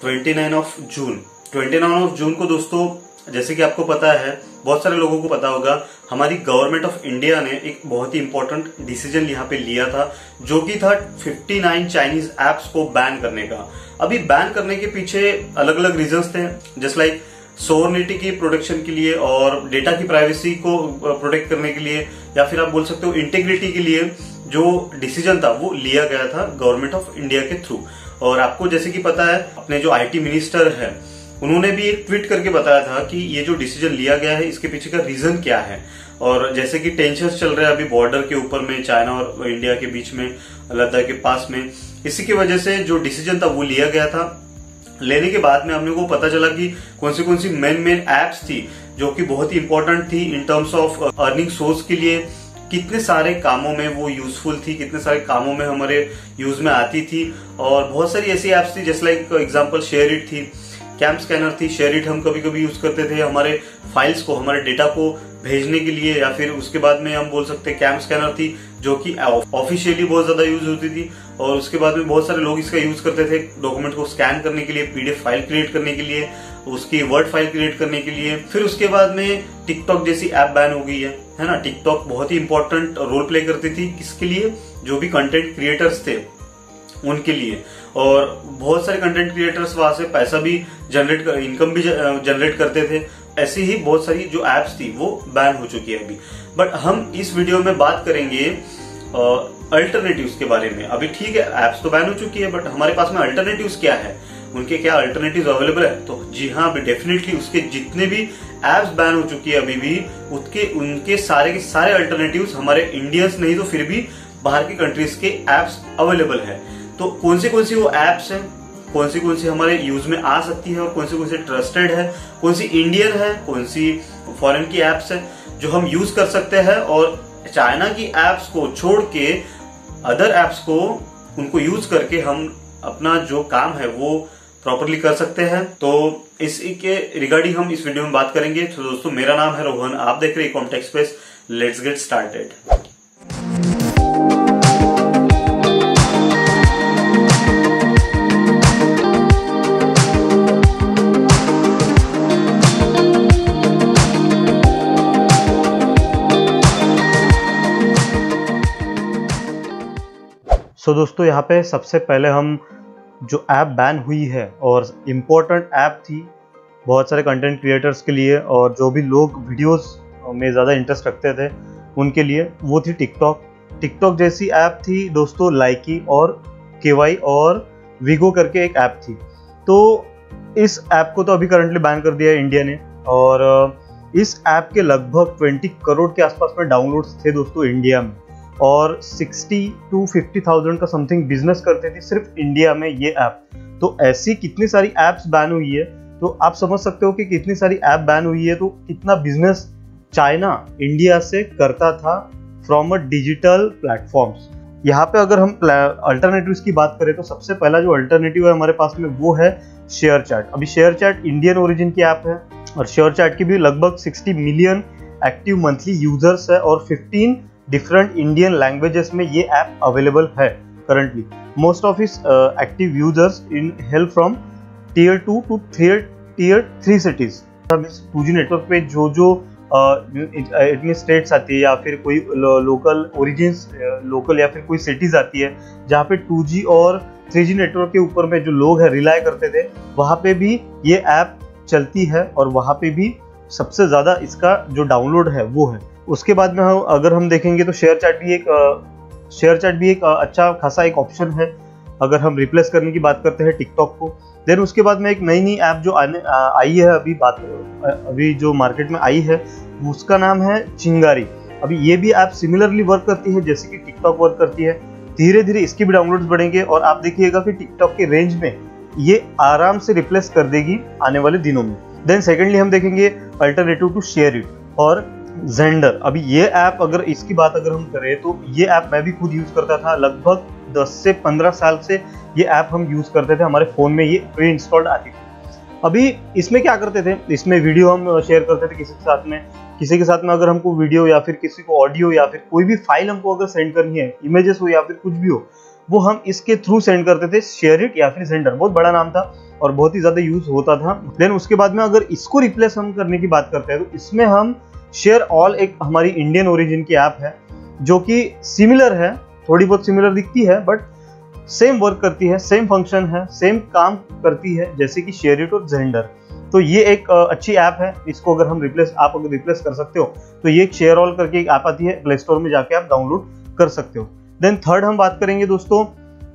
29 of June को दोस्तों, जैसे कि आपको पता है, बहुत सारे लोगों को पता होगा, हमारी गवर्नमेंट ऑफ इंडिया ने एक बहुत ही इंपॉर्टेंट डिसीजन यहाँ पे लिया था, जो कि था 59 चाइनीज एप्स को बैन करने का। अभी बैन करने के पीछे अलग अलग रीजंस थे, जस्ट लाइक सोवरेनिटी की प्रोटेक्शन के लिए और डेटा की प्राइवेसी को प्रोटेक्ट करने के लिए, या फिर आप बोल सकते हो इंटीग्रिटी के लिए जो डिसीजन था वो लिया गया था गवर्नमेंट ऑफ इंडिया के थ्रू। और आपको जैसे कि पता है, अपने जो आईटी मिनिस्टर है उन्होंने भी एक ट्वीट करके बताया था कि ये जो डिसीजन लिया गया है इसके पीछे का रीजन क्या है। और जैसे कि टेंशन चल रहा है अभी बॉर्डर के ऊपर में, चाइना और इंडिया के बीच में, लद्दाख के पास में, इसी की वजह से जो डिसीजन था वो लिया गया था। लेने के बाद में हमने को पता चला कि कौन सी मेन एप्स थी जो कि बहुत ही इंपॉर्टेंट थी in terms of earning source के लिए, कितने सारे कामों में वो यूजफुल थी, कितने सारे कामों में हमारे यूज में आती थी। और बहुत सारी ऐसी एप्स थी, जैसे लाइक एग्जांपल शेयरिट थी, कैम स्कैनर थी। शेयरिट हम कभी कभी यूज करते थे हमारे फाइल्स को, हमारे डेटा को भेजने के लिए, या फिर उसके बाद में हम बोल सकते हैं कैम स्कैनर थी जो कि ऑफिशियली बहुत ज्यादा यूज होती थी। और उसके बाद में बहुत सारे लोग इसका यूज करते थे डॉक्यूमेंट को स्कैन करने के लिए, पीडीएफ फाइल क्रिएट करने के लिए, उसकी वर्ड फाइल क्रिएट करने के लिए। फिर उसके बाद में टिकटॉक जैसी ऐप बैन हो गई है ना। टिकटॉक बहुत ही इंपॉर्टेंट रोल प्ले करती थी, किसके लिए? जो भी कंटेंट क्रिएटर्स थे उनके लिए। और बहुत सारे कंटेंट क्रिएटर्स वहां से पैसा भी इनकम भी जनरेट करते थे। ऐसी ही बहुत सारी जो एप्स थी वो बैन हो चुकी है अभी। बट हम इस वीडियो में बात करेंगे अल्टरनेटिव्स के बारे में। अभी ठीक है, एप्स तो बैन हो चुकी है, बट हमारे पास में अल्टरनेटिव्स क्या है, उनके क्या अल्टरनेटिव्स अवेलेबल है? तो जी हाँ, अभी डेफिनेटली उसके जितने भी एप्स बैन हो चुकी है अभी भी, उनके सारे के सारे अल्टरनेटिव्स हमारे इंडियंस नहीं तो फिर भी बाहर की कंट्रीज के एप्स अवेलेबल है। तो कौन सी वो एप्स हैं, कौन सी हमारे यूज में आ सकती है, और कौन सी ट्रस्टेड है, कौन सी इंडियन है, कौन सी फॉरेन की एप्स है जो हम यूज कर सकते हैं, और चाइना की एप्स को छोड़ के अदर एप्स को उनको यूज करके हम अपना जो काम है वो प्रॉपरली कर सकते हैं। तो इसी के रिगार्डिंग हम इस वीडियो में बात करेंगे। तो दोस्तों, मेरा नाम है रोहन, आप देख रहे हैं Comtech Space. Let's get started. So दोस्तों, यहाँ पे सबसे पहले हम जो ऐप बैन हुई है और इम्पोर्टेंट ऐप थी बहुत सारे कंटेंट क्रिएटर्स के लिए, और जो भी लोग वीडियोस में ज़्यादा इंटरेस्ट रखते थे उनके लिए, वो थी टिकटॉक। टिकटॉक जैसी ऐप थी दोस्तों लाइकी और केवाई और वीगो करके एक ऐप थी। तो इस ऐप को तो अभी करंटली बैन कर दिया है इंडिया ने, और इस ऐप के लगभग 20 करोड़ के आसपास में डाउनलोड्स थे दोस्तों इंडिया में, और 60 to 50,000 का समथिंग बिजनेस करते थे सिर्फ इंडिया में ये ऐप। तो ऐसी कितनी सारी ऐप्स बैन हुई है, तो आप समझ सकते हो कि कितनी सारी ऐप बैन हुई है, तो कितना बिजनेस चाइना इंडिया से करता था फ्रॉम अ डिजिटल प्लेटफॉर्म्स। यहाँ पे अगर हम अल्टरनेटिव्स की बात करें तो सबसे पहला जो अल्टरनेटिव है हमारे पास में वो है शेयर चैट। अभी शेयर चैट इंडियन ओरिजिन की ऐप है, और शेयर चैट की भी लगभग 60 मिलियन एक्टिव मंथली यूजर्स है, और 15 डिफरेंट इंडियन लैंग्वेजेस में ये ऐप अवेलेबल है currently. Most of is active users in help from tier 2 to tier 3 cities. 2G network पे जो इतनी स्टेट्स आती है, या फिर कोई लोकल ओरिजिन्स, लोकल या फिर कोई सिटीज आती है जहाँ पे 2G और 3G नेटवर्क के ऊपर में जो लोग हैं रिलाय करते थे, वहाँ पे भी ये ऐप चलती है, और वहाँ पे भी सबसे ज़्यादा इसका जो डाउनलोड है वो है। उसके बाद में अगर हम देखेंगे तो शेयर चैट भी एक अच्छा खासा एक ऑप्शन है अगर हम रिप्लेस करने की बात करते हैं टिकटॉक को। देन उसके बाद में एक नई ऐप जो आई है अभी जो मार्केट में आई है, उसका नाम है चिंगारी। अभी ये भी ऐप सिमिलरली वर्क करती है जैसे कि टिकटॉक वर्क करती है। धीरे धीरे इसके भी डाउनलोड्स बढ़ेंगे, और आप देखिएगा कि टिकटॉक के रेंज में ये आराम से रिप्लेस कर देगी आने वाले दिनों में। देन सेकेंडली हम देखेंगे अल्टरनेटिव टू शेयरिट और जेंडर। अभी ये ऐप, अगर इसकी बात अगर हम करें तो ये ऐप मैं भी खुद यूज करता था। लगभग 10 से 15 साल से ये ऐप हम यूज करते थे, हमारे फोन में ये प्री इंस्टॉल्ड आती थी। अभी इसमें क्या करते थे, इसमें वीडियो हम शेयर करते थे किसी के साथ में अगर हमको वीडियो या फिर किसी को ऑडियो या फिर कोई भी फाइल हमको अगर सेंड करनी है, इमेजेस हो या फिर कुछ भी हो, वो हम इसके थ्रू सेंड करते थे, शेयर इट या फिर सेंडर, बहुत बड़ा नाम था और बहुत ही ज्यादा यूज होता था। देन उसके बाद में अगर इसको रिप्लेस हम करने की बात करते हैं तो इसमें हम शेयर ऑल एक हमारी इंडियन ओरिजिन की ऐप है जो कि सिमिलर है, थोड़ी बहुत सिमिलर दिखती है बट सेम वर्क करती है, सेम फंक्शन है, सेम काम करती है जैसे कि शेयर इट और जेंडर। तो ये एक अच्छी ऐप है, इसको अगर हम आप अगर रिप्लेस कर सकते हो तो ये एक शेयर ऑल करके एक ऐप आती है, प्ले स्टोर में जाके आप डाउनलोड कर सकते हो। देन थर्ड हम बात करेंगे दोस्तों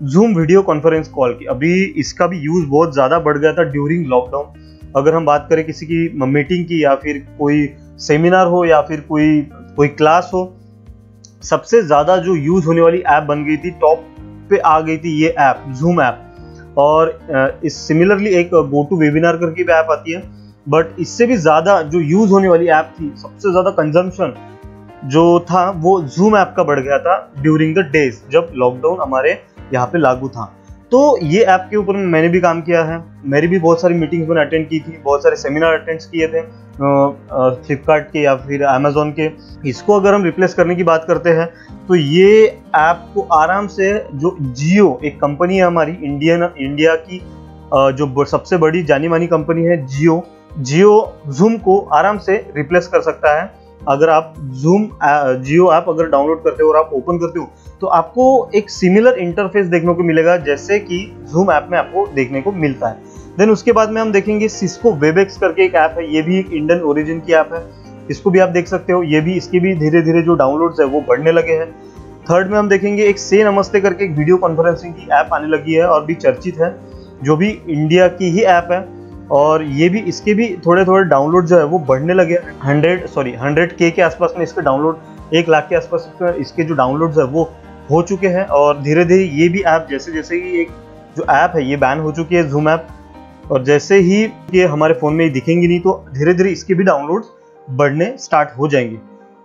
जूम वीडियो कॉन्फ्रेंस कॉल की। अभी इसका भी यूज बहुत ज्यादा बढ़ गया था ड्यूरिंग लॉकडाउन। अगर हम बात करें किसी की मीटिंग की या फिर कोई सेमिनार हो या फिर कोई क्लास हो, सबसे ज्यादा जो यूज होने वाली ऐप बन गई थी, टॉप पे आ गई थी ये ऐप, जूम ऐप। और इस सिमिलरली एक गो टू वेबिनार करके भी ऐप आती है, बट इससे भी ज्यादा जो यूज होने वाली ऐप थी, सबसे ज्यादा कंजम्पशन जो था वो जूम ऐप का बढ़ गया था ड्यूरिंग द डेज जब लॉकडाउन हमारे यहाँ पे लागू था। तो ये ऐप के ऊपर मैंने भी काम किया है, मेरी भी बहुत सारी मीटिंग्स मैंने अटेंड की थी, बहुत सारे सेमिनार अटेंड किए थे फ्लिपकार्ट के या फिर अमेजोन के। इसको अगर हम रिप्लेस करने की बात करते हैं तो ये ऐप को आराम से, जो जियो एक कंपनी है हमारी इंडिया की जो सबसे बड़ी जानी मानी कंपनी है जियो जूम को आराम से रिप्लेस कर सकता है। अगर आप जियो ऐप अगर डाउनलोड करते हो और आप ओपन करते हो तो आपको एक सिमिलर इंटरफेस देखने को मिलेगा जैसे कि जूम ऐप में आपको देखने को मिलता है। देन उसके बाद में हम देखेंगे सिस्को वेबएक्स करके एक ऐप है, ये भी एक इंडियन ओरिजिन की ऐप है, इसको भी आप देख सकते हो। ये भी, इसके भी धीरे धीरे जो डाउनलोड्स है वो बढ़ने लगे हैं। थर्ड में हम देखेंगे एक से नमस्ते करके एक वीडियो कॉन्फ्रेंसिंग की ऐप आने लगी है और भी चर्चित है, जो भी इंडिया की ही ऐप है और ये भी, इसके भी थोड़े थोड़े डाउनलोड जो है वो बढ़ने लगे। 100K के आसपास में इसके डाउनलोड, 1 लाख के आसपास इसके जो डाउनलोड्स है वो हो चुके हैं। और धीरे धीरे ये भी ऐप, जैसे जैसे ही एक जो ऐप है ये बैन हो चुकी है जूम ऐप, और जैसे ही ये हमारे फोन में दिखेंगी नहीं तो धीरे धीरे इसके भी डाउनलोड्स बढ़ने स्टार्ट हो जाएंगे।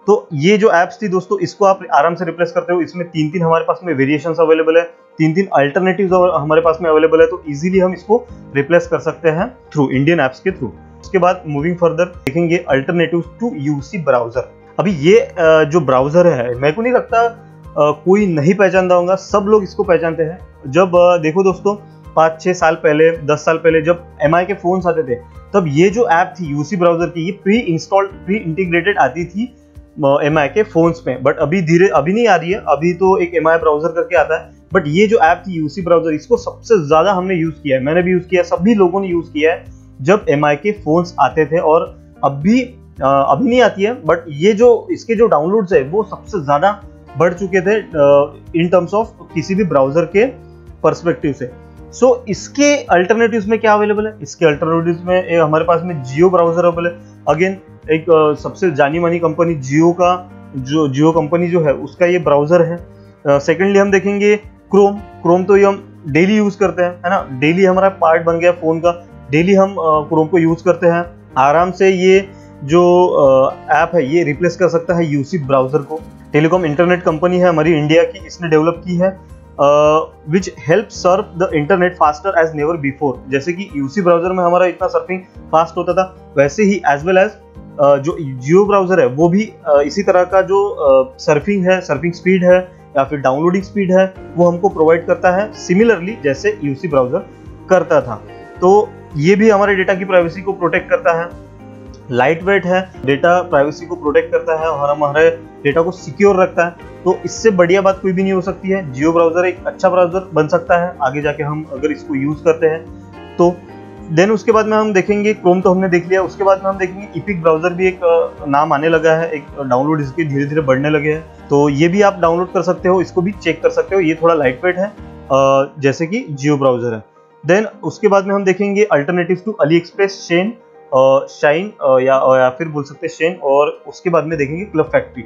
तो ये जो ऐप्स थी दोस्तों, इसको आप आराम से रिप्लेस करते हो। इसमें 3 हमारे पास में वेरिएशंस अवेलेबल है, 3 अल्टरनेटिव्स हमारे पास में अवेलेबल है, तो इजीली हम इसको रिप्लेस कर सकते हैं थ्रू इंडियन ऐप्स के थ्रू। उसके बाद मूविंग फर्दर देखेंगे अल्टरनेटिव्स टू यूसी ब्राउजर। अभी ये जो ब्राउजर है, मेरे को नहीं लगता कोई नहीं पहचानता होगा, सब लोग इसको पहचानते हैं। जब देखो दोस्तों 5-6 साल पहले, 10 साल पहले जब MI के फोन्स आते थे, तब ये जो ऐप थी यूसी ब्राउजर की, ये प्री इंटीग्रेटेड आती थी MI के फोन्स में, बट अभी नहीं आ रही है। अभी तो एक MI ब्राउजर करके आता है, बट ये जो ऐप थी यूसी ब्राउजर, इसको सबसे ज्यादा हमने यूज किया है, मैंने भी यूज किया है, सभी लोगों ने यूज किया है जब MI के फोन्स आते थे। और अभी नहीं आती है, बट ये जो इसके जो डाउनलोड्स है वो सबसे ज्यादा बढ़ चुके थे इन टर्म्स ऑफ किसी भी ब्राउजर के पर्सपेक्टिव से। सो इसके अल्टरनेटिव्स में क्या अवेलेबल है? इसके अल्टरनेटिव्स में हमारे पास में जियो ब्राउजर अवेलेबल है। अगेन एक सबसे जानी मानी कंपनी जियो कंपनी जो है उसका ये ब्राउजर है। सेकेंडली हम देखेंगे क्रोम तो ये हम डेली यूज करते हैं, है ना, डेली हमारा पार्ट बन गया फोन का, डेली हम क्रोम को यूज करते हैं आराम से। ये जो ऐप है ये रिप्लेस कर सकता है यूसी ब्राउजर को। टेलीकॉम इंटरनेट कंपनी है हमारी इंडिया की, इसने डेवलप की है which help serve the internet faster as never before. जैसे कि यूसी ब्राउजर में हमारा इतना सर्फिंग फास्ट होता था, वैसे ही एज वेल एज जो जियो ब्राउजर है वो भी इसी तरह का जो सर्फिंग स्पीड है या फिर डाउनलोडिंग स्पीड है वो हमको प्रोवाइड करता है, सिमिलरली जैसे यूसी ब्राउजर करता था। तो ये भी हमारे डेटा की प्राइवेसी को प्रोटेक्ट करता है, लाइट वेट है, डेटा प्राइवेसी को प्रोटेक्ट करता है और हमारे डेटा को सिक्योर रखता है। तो इससे बढ़िया बात कोई भी नहीं हो सकती है। जियो ब्राउजर एक अच्छा ब्राउजर बन सकता है आगे जाके हम अगर इसको यूज करते हैं तो। देन उसके बाद में हम देखेंगे, क्रोम तो हमने देख लिया, उसके बाद में हम देखेंगे इपिक ब्राउजर भी एक नाम आने लगा है, एक डाउनलोड इसके धीरे धीरे बढ़ने लगे हैं, तो ये भी आप डाउनलोड कर सकते हो, इसको भी चेक कर सकते हो। ये थोड़ा लाइट वेट है जैसे कि जियो ब्राउजर है। देन उसके बाद में हम देखेंगे alternative to AliExpress, Shine या फिर बोल सकते हैं शेन, और उसके बाद में देखेंगे क्लब फैक्ट्री।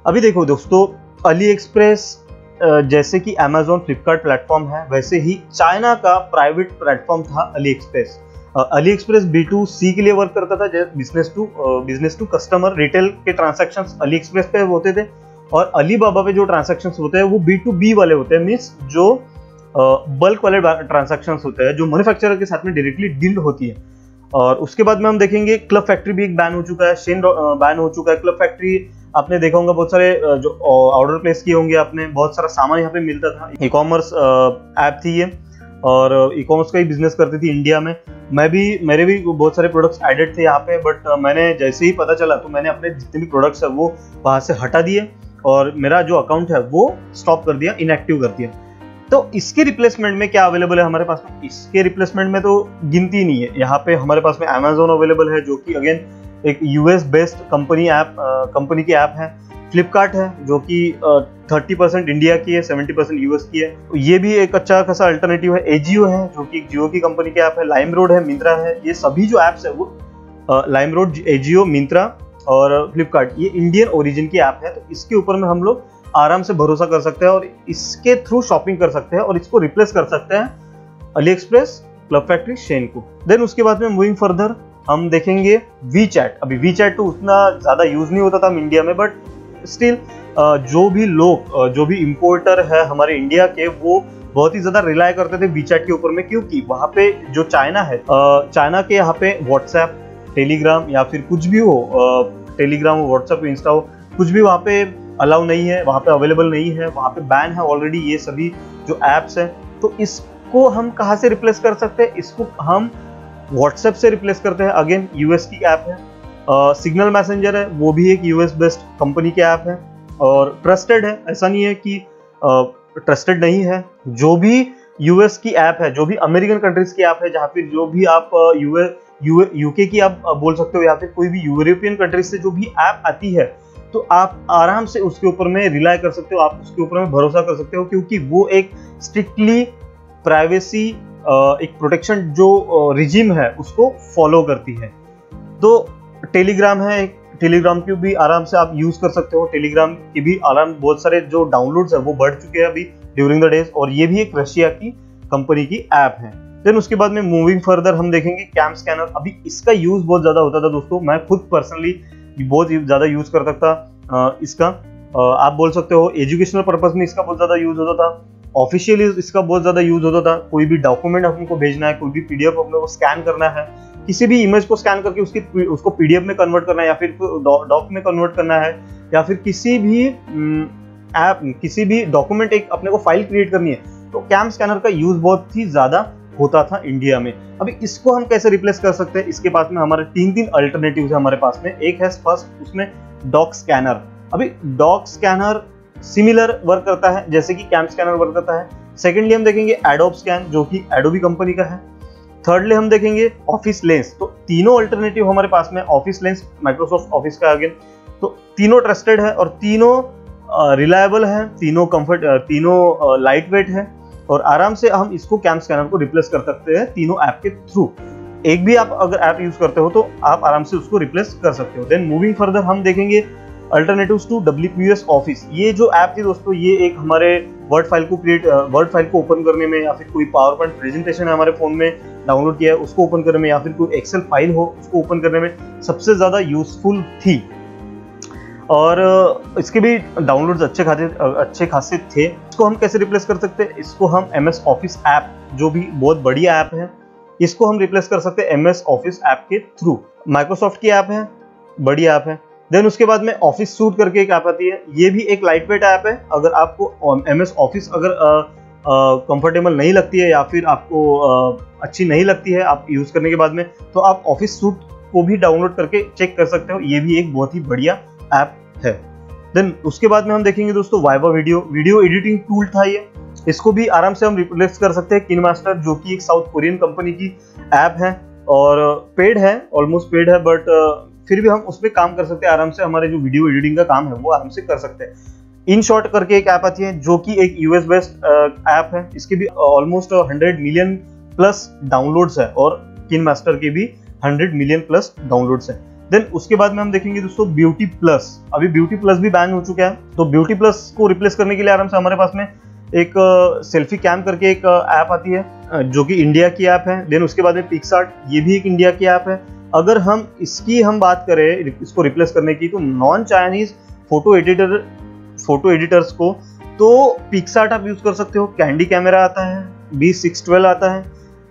अभी देखो दोस्तों, अली एक्सप्रेस जैसे कि अमेजोन फ्लिपकार्ट प्लेटफॉर्म है, वैसे ही चाइना का प्राइवेट प्लेटफॉर्म था Ali express. Ali express B2C के लिए वर्क करता था, बिजनेस टू कस्टमर रिटेल के ट्रांसैक्शंस अली एक्सप्रेस पे होते थे, और अलीबाबा पे जो ट्रांसैक्शंस होते हैं वो B2B वाले होते हैं, मीन्स जो बल्क वाले ट्रांसैक्शंस होते हैं जो मैन्युफैक्चरर के साथ में डायरेक्टली डील होती है। और उसके बाद में हम देखेंगे क्लब फैक्ट्री भी एक बैन हो चुका है, शेन बैन हो चुका है। क्लब फैक्ट्री आपने देखा होगा, बहुत सारे जो ऑर्डर प्लेस किए होंगे आपने, बहुत सारा सामान यहाँ पे मिलता था। ई कॉमर्स ऐप थी ये, और ई कॉमर्स का ही बिजनेस करती थी इंडिया में। मेरे भी बहुत सारे प्रोडक्ट्स एडेड थे यहाँ पे, बट मैंने जैसे ही पता चला तो मैंने अपने जितने भी प्रोडक्ट्स है वो वहाँ से हटा दिए और मेरा जो अकाउंट है वो स्टॉप कर दिया, इनएक्टिव कर दिया। तो इसके रिप्लेसमेंट में क्या अवेलेबल है हमारे पास में? इसके रिप्लेसमेंट में तो गिनती नहीं है। यहाँ पे हमारे पास में Amazon अवेलेबल है, जो कि अगेन एक यूएस बेस्ड कंपनी की ऐप है। फ्लिपकार्ट है, जो कि 30% इंडिया की है, 70% यूएस की है, ये भी एक अच्छा खासा अल्टरनेटिव है। एजियो है, जो कि जियो की कंपनी की ऐप है। लाइमरोड है, मिंत्रा है। ये सभी जो ऐप्स है वो लाइमरोड, एजियो, मिंत्रा और फ्लिपकार्ट, ये इंडियन ओरिजिन की ऐप है। तो इसके ऊपर में हम लोग आराम से भरोसा कर सकते हैं और इसके थ्रू शॉपिंग कर सकते हैं और इसको रिप्लेस कर सकते हैं Ali express, club factory, Shane को। देन उसके बाद में मूविंग फर्दर हम देखेंगे वीचैट। अभी वीचैट तो उतना ज्यादा यूज नहीं होता था इंडिया में, बट स्टिल जो भी इंपोर्टर है हमारे इंडिया के, वो बहुत ही ज्यादा रिलाय करते थे वीचैट के ऊपर में, क्योंकि वहां पे जो चाइना है, चाइना के यहाँ पे व्हाट्सएप, टेलीग्राम या फिर कुछ भी हो, टेलीग्राम हो, व्हाट्सएप, इंस्टा हो, कुछ भी वहाँ पे अलाउ नहीं है, वहाँ पे अवेलेबल नहीं है, वहाँ पे बैन है ऑलरेडी ये सभी जो एप्स हैं। तो इसको हम कहाँ से रिप्लेस कर सकते हैं? इसको हम व्हाट्सएप से रिप्लेस करते हैं। अगेन यूएस की ऐप है। सिग्नल मैसेंजर है, वो भी एक यूएस बेस्ड कंपनी की ऐप है और ट्रस्टेड है, ऐसा नहीं है कि ट्रस्टेड नहीं है। जो भी यूएस की ऐप है, जो भी अमेरिकन कंट्रीज की ऐप है, जहाँ फिर जो भी आप यूके की आप बोल सकते हो, या फिर कोई भी यूरोपियन कंट्रीज से जो भी ऐप आती है, तो आप आराम से उसके ऊपर में रिलाय कर सकते हो, आप उसके ऊपर में भरोसा कर सकते हो, क्योंकि वो एक स्ट्रिक्टली प्राइवेसी, एक प्रोटेक्शन जो रिजिम है उसको फॉलो करती है। तो टेलीग्राम है, टेलीग्राम की भी आराम से आप यूज कर सकते हो। टेलीग्राम की भी आराम, बहुत सारे जो डाउनलोड्स है वो बढ़ चुके हैं अभी ड्यूरिंग द डेज, और ये भी एक रशिया की कंपनी की ऐप है। देन उसके बाद में मूविंग फर्दर हम देखेंगे कैम स्कैनर। अभी इसका यूज बहुत ज्यादा होता था दोस्तों, मैं खुद पर्सनली बहुत ज्यादा यूज करता था इसका। आप बोल सकते हो एजुकेशनल पर्पस में इसका बहुत ज्यादा यूज होता था, ऑफिशियली इसका बहुत ज्यादा यूज होता था। कोई भी डॉक्यूमेंट हमको भेजना है, कोई भी पीडीएफ अपने को स्कैन करना है, किसी भी इमेज को स्कैन करके उसको पीडीएफ में कन्वर्ट करना है, या फिर डॉक में कन्वर्ट करना है, या फिर किसी भी डॉक्यूमेंट एक अपने को फाइल क्रिएट करनी है, तो कैम स्कैनर का यूज बहुत ही ज्यादा होता था इंडिया में। अभी इसको हम कैसे रिप्लेस कर सकते हैं? इसके पास में हमारे तीन अल्टरनेटिव है हमारे पास में। एक है फर्स्ट, उसमें डॉक स्कैनर। अभी डॉक स्कैनर सिमिलर वर्क करता है जैसे कि कैम स्कैनर वर्क करता है। सेकेंडली हम देखेंगे एडोब स्कैन, जो कि एडोबी कंपनी का है। थर्डली हम देखेंगे ऑफिस लेंस। तो तीनों अल्टरनेटिव हमारे पास में, ऑफिस लेंस माइक्रोसॉफ्ट ऑफिस का अगेन, तो तीनों ट्रस्टेड है और तीनों रिलायबल है, तीनों लाइट वेट है, और आराम से हम इसको कैम स्कैनर को रिप्लेस कर सकते हैं तीनों ऐप के थ्रू। एक भी आप अगर ऐप यूज करते हो तो आप आराम से उसको रिप्लेस कर सकते हो। देन मूविंग फर्दर हम देखेंगे अल्टरनेटिव्स टू WPS ऑफिस। ये जो ऐप थी दोस्तों, ये एक हमारे वर्ड फाइल को ओपन करने में, या फिर कोई पावर पॉइंट प्रेजेंटेशन है हमारे फोन में डाउनलोड किया है उसको ओपन करने में, या फिर कोई एक्सेल फाइल हो उसको ओपन करने में सबसे ज्यादा यूजफुल थी। और इसके भी डाउनलोड्स अच्छे खासे थे। इसको हम कैसे रिप्लेस कर सकते हैं? इसको हम MS ऑफिस ऐप, जो भी बहुत बढ़िया ऐप है, इसको हम रिप्लेस कर सकते हैं MS ऑफिस ऐप के थ्रू। माइक्रोसॉफ्ट की ऐप है, बढ़िया ऐप है। देन उसके बाद में ऑफिस सूट करके एक ऐप आती है, ये भी एक लाइट वेट ऐप है। अगर आपको MS ऑफिस अगर कंफर्टेबल नहीं लगती है, या फिर आपको अच्छी नहीं लगती है आप यूज करने के बाद में, तो आप ऑफिस सूट को भी डाउनलोड करके चेक कर सकते हो। ये भी एक बहुत ही बढ़िया ऐप है। देन उसके बाद में हम देखेंगे दोस्तों वाइवा वीडियो एडिटिंग टूल था ये। इसको भी आराम से हम रिप्लेस कर सकते हैं KineMaster, जो कि एक साउथ कोरियन कंपनी की ऐप है और पेड है, ऑलमोस्ट पेड है, बट फिर भी हम उस पर काम कर सकते हैं आराम से। हमारे जो वीडियो एडिटिंग का काम है वो आराम से कर सकते हैं। इन शॉर्ट करके एक ऐप आती है, जो कि एक यूएस बेस्ड ऐप है। इसके भी ऑलमोस्ट 100 मिलियन प्लस डाउनलोड्स है, और KineMaster के भी 100 मिलियन प्लस डाउनलोड्स है। देन उसके बाद में हम देखेंगे दोस्तों ब्यूटी प्लस। अभी ब्यूटी प्लस भी बैन हो चुका है, तो ब्यूटी प्लस को रिप्लेस करने के लिए आराम से हमारे पास में एक सेल्फी कैम करके एक ऐप आती है, जो कि इंडिया की ऐप है। देन उसके बाद में पिक्सआर्ट, ये भी एक इंडिया की ऐप है। अगर हम इसकी बात करें इसको रिप्लेस करने की, तो नॉन चाइनीज फोटो एडिटर्स को तो पिक्सआर्ट आप यूज कर सकते हो। कैंडी कैमरा आता है, B612 आता है,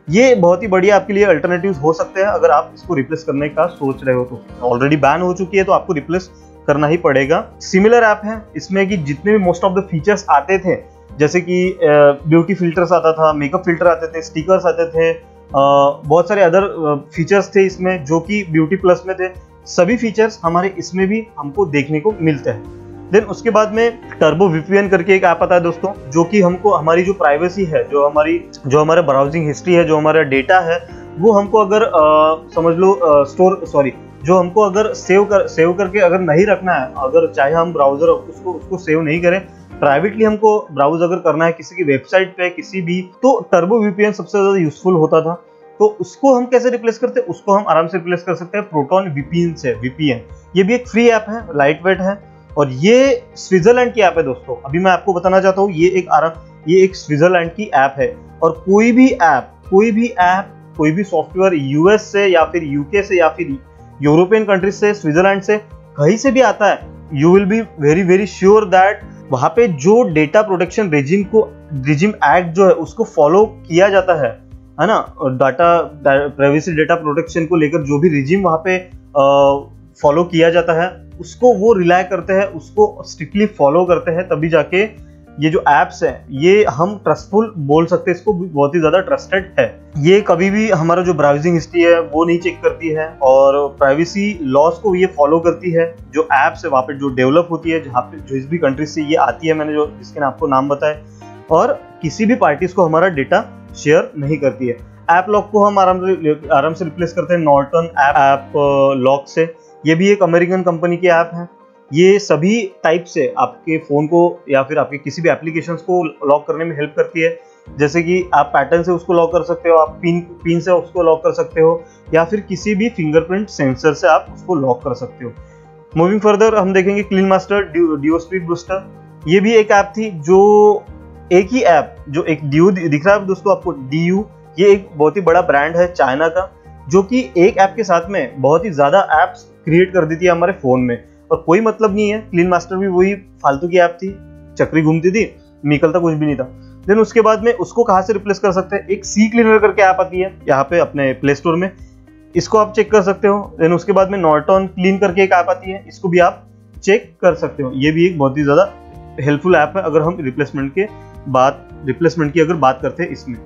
ये बहुत ही बढ़िया आपके लिए अल्टरनेटिव्स हो सकते हैं अगर आप इसको रिप्लेस करने का सोच रहे हो तो। ऑलरेडी बैन हो चुकी है तो आपको रिप्लेस करना ही पड़ेगा। सिमिलर ऐप है इसमें कि जितने भी मोस्ट ऑफ द फीचर्स आते थे, जैसे कि ब्यूटी फिल्टर्स आता था, मेकअप फिल्टर आते थे, स्टिकर्स आते थे, बहुत सारे अदर फीचर्स थे इसमें जो कि ब्यूटी प्लस में थे, सभी फीचर्स हमारे इसमें भी हमको देखने को मिलते हैं। देन उसके बाद में टर्बो वीपीएन करके एक ऐप आता है दोस्तों, जो कि हमको हमारी जो प्राइवेसी है, जो हमारा ब्राउजिंग हिस्ट्री है, जो हमारा डेटा है, वो हमको अगर समझ लो जो हमको अगर सेव करके अगर नहीं रखना है, अगर चाहे हम ब्राउजर उसको सेव नहीं करें, प्राइवेटली हमको ब्राउज अगर करना है किसी की वेबसाइट पे किसी भी, तो टर्बो वीपीएन सबसे ज्यादा यूजफुल होता था। तो उसको हम कैसे रिप्लेस करते हैं? उसको हम आराम से रिप्लेस कर सकते हैं प्रोटॉन वीपीएन से। वीपीएन ये भी एक फ्री ऐप है, लाइट वेट है, और ये स्विट्जरलैंड की ऐप है दोस्तों। अभी मैं आपको बताना चाहता हूँ ये एक स्विट्जरलैंड की ऐप है, और कोई भी सॉफ्टवेयर यूएस से या फिर यूके से या फिर यूरोपियन कंट्रीज से, स्विट्जरलैंड से, कहीं से भी आता है, you will be very very sure that वहां पे जो डेटा प्रोटेक्शन रिजिम एक्ट जो है उसको फॉलो किया जाता है ना, डाटा प्राइवेसी डेटा प्रोटेक्शन को लेकर जो भी रिजिम वहां पे फॉलो किया जाता है उसको वो रिलाय करते हैं, उसको स्ट्रिक्टली फॉलो करते हैं, तभी जाके ये जो एप्स है ये हम ट्रस्टफुल बोल सकते हैं, इसको बहुत ही ज्यादा ट्रस्टेड है। ये कभी भी हमारा जो ब्राउजिंग हिस्ट्री है वो नहीं चेक करती है, और प्राइवेसी लॉस को ये फॉलो करती है। जो एप्स है वहाँ पे जो डेवलप होती है, जहाँ पे जिस भी कंट्री से ये आती है, मैंने जो जिसके आपको नाम बताए, और किसी भी पार्टीज को हमारा डेटा शेयर नहीं करती है। ऐप लॉक को हम आराम से रिप्लेस करते हैं नॉर्टन ऐप लॉक से। ये भी एक अमेरिकन कंपनी की ऐप है। ये सभी टाइप से आपके फ़ोन को या फिर आपके किसी भी एप्लीकेशंस को लॉक करने में हेल्प करती है। जैसे कि आप पैटर्न से उसको लॉक कर सकते हो, आप पिन से उसको लॉक कर सकते हो, या फिर किसी भी फिंगरप्रिंट सेंसर से आप उसको लॉक कर सकते हो। मूविंग फर्दर हम देखेंगे Clean Master DU speed booster. ये भी एक ऐप थी, जो एक ही ऐप, जो एक डियो दिख रहा है दोस्तों आपको, डियो, ये एक बहुत ही बड़ा ब्रांड है चाइना का, जो कि एक ऐप के साथ में बहुत ही ज़्यादा ऐप्स क्रिएट कर देती है हमारे फ़ोन में, और कोई मतलब नहीं है। क्लीन मास्टर भी वही फालतू की ऐप थी, चक्री घूमती थी, निकलता कुछ भी नहीं था। देन उसके बाद में उसको कहाँ से रिप्लेस कर सकते हैं? एक सी क्लीनर करके ऐप आती है यहाँ पे अपने प्ले स्टोर में, इसको आप चेक कर सकते हो। देन उसके बाद में नॉर्टन क्लीन करके एक ऐप आती है, इसको भी आप चेक कर सकते हो। ये भी एक बहुत ही ज़्यादा हेल्पफुल ऐप है अगर हम रिप्लेसमेंट की अगर बात करते हैं इसमें।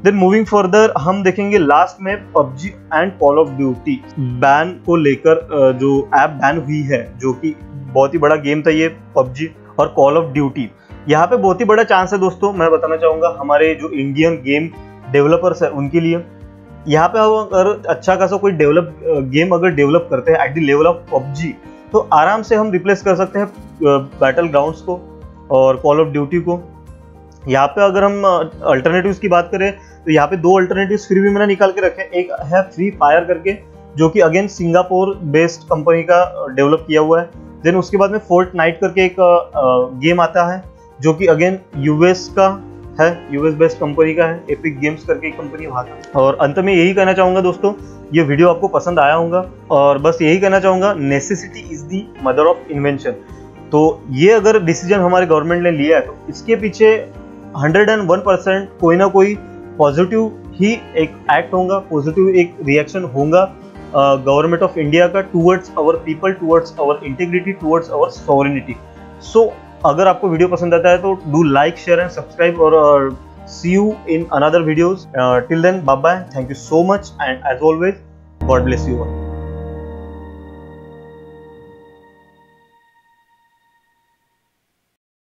देन मूविंग फर्दर हम देखेंगे लास्ट में PUBG and call of duty ban को लेकर, जो ऐप बैन हुई है, जो कि बहुत ही बड़ा गेम था ये पबजी और कॉल ऑफ ड्यूटी। यहाँ पे बहुत ही बड़ा चांस है दोस्तों, मैं बताना चाहूँगा हमारे जो इंडियन गेम डेवलपर्स है उनके लिए। यहाँ पे अगर अच्छा खासा कोई गेम अगर डेवलप करते हैं at the level of PUBG, तो आराम से हम रिप्लेस कर सकते हैं बैटल ग्राउंड्स को और कॉल ऑफ ड्यूटी को। यहाँ पे अगर हम अल्टरनेटिव्स की बात करें तो यहाँ पे 2 अल्टरनेटिव्स फिर भी मैंने निकाल के रखे। एक है फ्री फायर करके, जो कि अगेन सिंगापुर बेस्ड कंपनी का डेवलप किया हुआ है। देन उसके बाद में फोर्टनाइट करके एक गेम आता है, जो कि अगेन यूएस का है, यूएस बेस्ड कंपनी का है, एपिक गेम्स करके एक कंपनी वहाँ का। और अंत में यही कहना चाहूँगा दोस्तों, ये वीडियो आपको पसंद आया होगा, और बस यही कहना चाहूँगा, necessity is the mother of invention. तो ये अगर डिसीजन हमारे गवर्नमेंट ने लिया है तो इसके पीछे 101% कोई ना कोई पॉजिटिव ही एक एक्ट होगा, पॉजिटिव एक रिएक्शन होगा गवर्नमेंट ऑफ इंडिया का towards our people, towards our integrity, towards our sovereignty. So अगर आपको वीडियो पसंद आता है तो do like, share and subscribe, और see you in another videos. Till then, bye bye, thank you so much, and as always, God bless you all.